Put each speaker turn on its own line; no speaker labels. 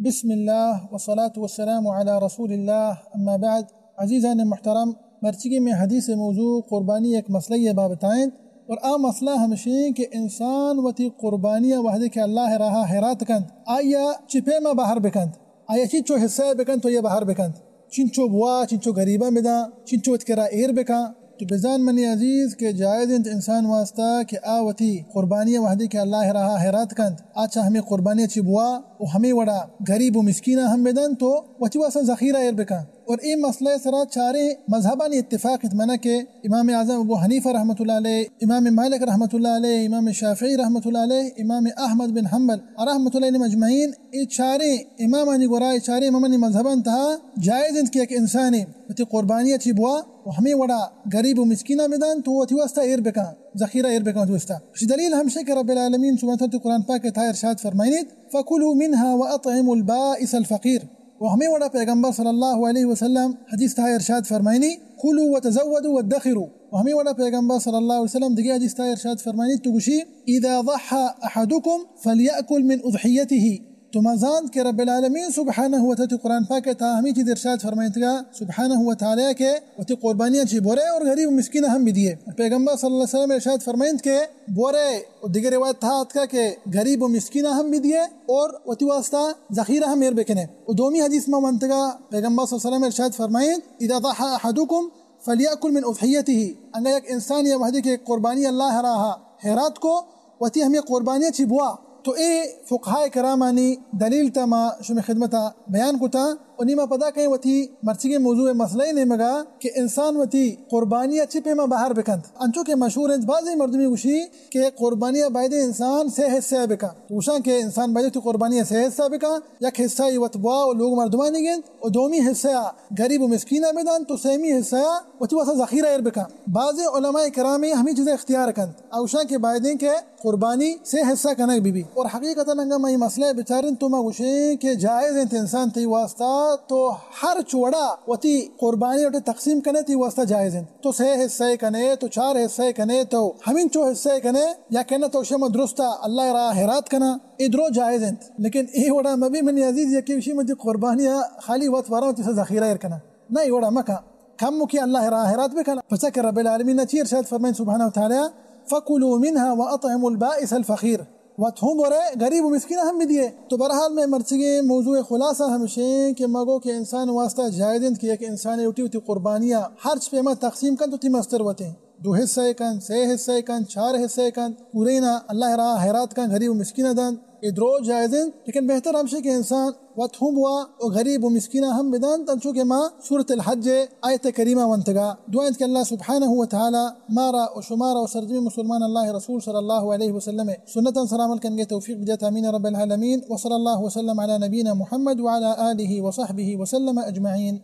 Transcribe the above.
بسم الله والصلاة والسلام على رسول الله اما بعد. عزیزان محترم، مرچگی میں حدیث موضوع قربانی ایک مسئلہ بابتائیں اور مسئلہ ہمشین کہ انسان وتی قربانیہ وحدے کہ اللہ راہ حیرات کند آیا چپے ما باہر بکند آیا چنچو حصہ بکند تو یہ باہر بکند چنچو بوا چنچو غریبہ مدا چنچو اتکرا ایر بکا تو بزان منی عزیز کہ جائز انسان واسطہ کہ آوتی قربانیہ وحدے کہ اللہ راہ حیرات کند آچا ہمیں قربانیہ چی بوا و ہمیں وڑا غریب و مسکینہ ہم بدن تو وتی واسطہ ذخیرہ ایر بکا. اور این مسئلہ سرا چارے مذہبانی اتفاق اتمنہ کہ امام اعظم ابو حنیفہ رحمۃ اللہ علیہ، امام مالک رحمۃ اللہ علیہ، امام شافعی رحمۃ اللہ علیہ، امام احمد بن حنبل رحمۃ اللہ علیہ مجمعین ای چارے امامانی گورا چارے امامانی مذہبان تہا جائز انت کہ ایک انسانی وتی قربانیہ چی بوا و ہمیں وڑا غریب و مسکینہ بدن تو وتی واسطہ ایر بکا ذخیرہ ایر بکا وتی واسطہ. اس دلیل ہمشہ کہ رب العالمین سبحانہ وتعالی قرآن پاک تھا ارشاد فرمائنید فَكُلُوا مِنْهَا وَأَطْعِمُوا الْبَائِسَ الْفَقِيرَ. و ہمیں وڑا پیغمبر صلی اللہ علیہ وسلم حدیث تھا ارشاد فرمائنی کلوا وتزودوا وادخروا. و ہمیں وڑا پیغمبر صلی اللہ علیہ وسلم دیگه حدیث تھا ارشاد فرمائنی تو گوشی اذا ضحى احدكم فليأكل من اضحیته. تو مزاند کہ رب العالمین سبحانہ وتعالی قرآن پاک تھا ہمیں چیز ارشاد فرمائنی سبحانہ وتعالی کے وتی قربانیاں چی بورے اور غریب و مسکین ہم بھی دیے. پیغمبر صلی اللہ علیہ وسلم ارشاد فرمائنی کہ بورے اور دیگر روایت تھا کہ غریب و مسکین ہم بھی دیے اور وتی واسطہ ذخیرہ ہم ایر بکنے. اور دومی حدیث میں منتگا پیغمبر صلی اللہ علیہ وسلم ارشاد فرمائنی اذا ضحى احدكم فليأكل من اضحیته. اگر ایک انسان یہ وحدی کہ قربانی اللہ راہا حیرات کو وتی ہمیں قربانیاں چی بوا تو اے فقہاء کرامانی دلیل تما شمی خدمتا بیان کتا اور نیمہ پدا کہیں وتی مرچگی موضوع مسئلہ نہیں مگا کہ انسان وتی قربانیہ چپے میں باہر بکند. انچو کہ مشہور ہیں بعضی مردمی گوشی کہ قربانیہ باید انسان سے حصہ بکا وشان کہ انسان باید قربانیہ سے حصہ بکا یک حصہ وطبوا اور لوگ مردمانی گند اور دومی حصہ غریب و مسکینہ بدن تو سیمی حصہ وتی واسا ذخیرہ ایر بکا. بعضی علماء کرامی ہمیں چیزیں اختیار کند اوشان کہ بایدیں کہ قربانی سے حصہ کنک بی بی. اور حقیقتا نگا میں مسئلہ بچارن تو میں گوشیں کہ جائز انت انسان تی واسطہ تو ہر چوڑا وتی قربانی وٹے تقسیم کنے تی واسطہ جائز ہیں تو سے حصہ کنے تو چار حصہ کنے تو ہمیں چو حصہ کنے یا کہنا تو شما درستا اللہ راہ حیرات کنا ادرو جائز ہیں. لیکن ای وڑا مبی منی عزیز یہ کہ وشی مجھے قربانیاں خالی وقت وارا تی سے ذخیرہ ایر کنا نہ ای وڑا مکا کم کی اللہ راہ حیرات بکنا. پس کہ رب العالمین نے چیر ارشاد فرمائیں سبحانہ وتعالی فَكُلُوا مِنْهَا وَأَطْعِمُوا الْبَائِسَ الْفَقِيرَ. وتھوں بورے غریب و مسکینہ ہم بھی دیے. تو بہرحال میں مرچگی موضوع خلاصہ ہمشیں کہ مگو کہ انسان واسطہ جائزند کیا کہ انسان اٹھی ہوتی قربانیاں ہر چپیمہ تقسیم کن تو تی مستر ہوتے ہیں دو حصہ کن سے حصہ کن چار حصہ کن پورینا اللہ راہ حیرات کن غریب و مسکینہ دن ادرو جائزند. لیکن بہتر ہمشے کہ انسان وتھوں بوا اور غریب و مسکینہ ہم بدن تنچو کہ ماں سورة الحج آیت کریمہ وانتگا دعائیں کہ اللہ سبحانہ وتعالی مارا و شمارا و سرزمی مسلمان اللہ رسول صلی اللہ علیہ وسلم سنتا سلام کنگے توفیق بجات امین رب العالمین وصلی اللہ وسلم علی نبینا محمد وعلى آلہ وصحبہ وسلم اجمعین.